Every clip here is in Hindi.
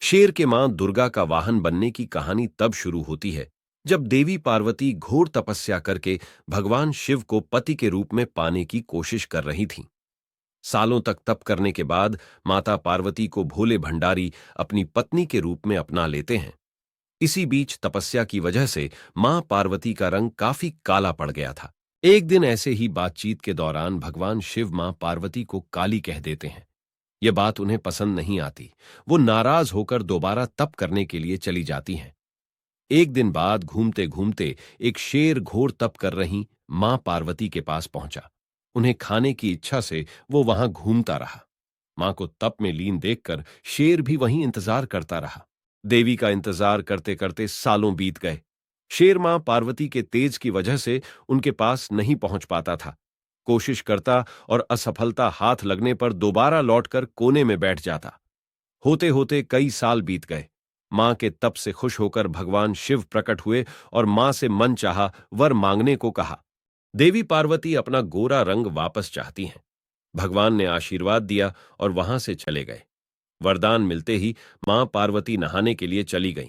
शेर के मां दुर्गा का वाहन बनने की कहानी तब शुरू होती है जब देवी पार्वती घोर तपस्या करके भगवान शिव को पति के रूप में पाने की कोशिश कर रही थीं। सालों तक तप करने के बाद माता पार्वती को भोले भंडारी अपनी पत्नी के रूप में अपना लेते हैं। इसी बीच तपस्या की वजह से मां पार्वती का रंग काफी काला पड़ गया था। एक दिन ऐसे ही बातचीत के दौरान भगवान शिव मां पार्वती को काली कह देते हैं। यह बात उन्हें पसंद नहीं आती। वो नाराज होकर दोबारा तप करने के लिए चली जाती हैं। एक दिन बाद घूमते घूमते एक शेर घोर तप कर रही मां पार्वती के पास पहुंचा। उन्हें खाने की इच्छा से वो वहां घूमता रहा। मां को तप में लीन देखकर शेर भी वहीं इंतजार करता रहा। देवी का इंतजार करते करते सालों बीत गए। शेर मां पार्वती के तेज की वजह से उनके पास नहीं पहुंच पाता था। कोशिश करता और असफलता हाथ लगने पर दोबारा लौटकर कोने में बैठ जाता। होते होते कई साल बीत गए। मां के तप से खुश होकर भगवान शिव प्रकट हुए और मां से मन चाहा वर मांगने को कहा। देवी पार्वती अपना गोरा रंग वापस चाहती हैं। भगवान ने आशीर्वाद दिया और वहां से चले गए। वरदान मिलते ही मां पार्वती नहाने के लिए चली गईं।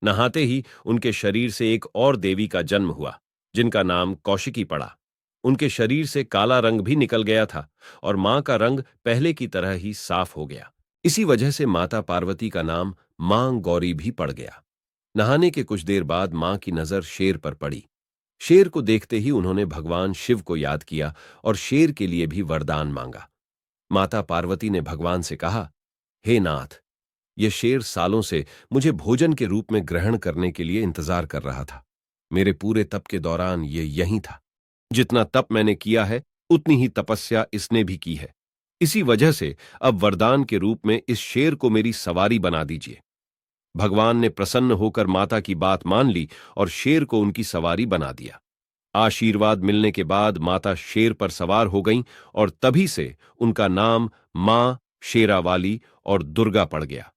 नहाते ही उनके शरीर से एक और देवी का जन्म हुआ, जिनका नाम कौशिकी पड़ा। उनके शरीर से काला रंग भी निकल गया था और मां का रंग पहले की तरह ही साफ हो गया। इसी वजह से माता पार्वती का नाम मां गौरी भी पड़ गया। नहाने के कुछ देर बाद मां की नजर शेर पर पड़ी। शेर को देखते ही उन्होंने भगवान शिव को याद किया और शेर के लिए भी वरदान मांगा। माता पार्वती ने भगवान से कहा, हे नाथ, यह शेर सालों से मुझे भोजन के रूप में ग्रहण करने के लिए इंतजार कर रहा था। मेरे पूरे तप के दौरान ये यहीं था। जितना तप मैंने किया है उतनी ही तपस्या इसने भी की है। इसी वजह से अब वरदान के रूप में इस शेर को मेरी सवारी बना दीजिए। भगवान ने प्रसन्न होकर माता की बात मान ली और शेर को उनकी सवारी बना दिया। आशीर्वाद मिलने के बाद माता शेर पर सवार हो गईं और तभी से उनका नाम मां शेरावाली और दुर्गा पड़ गया।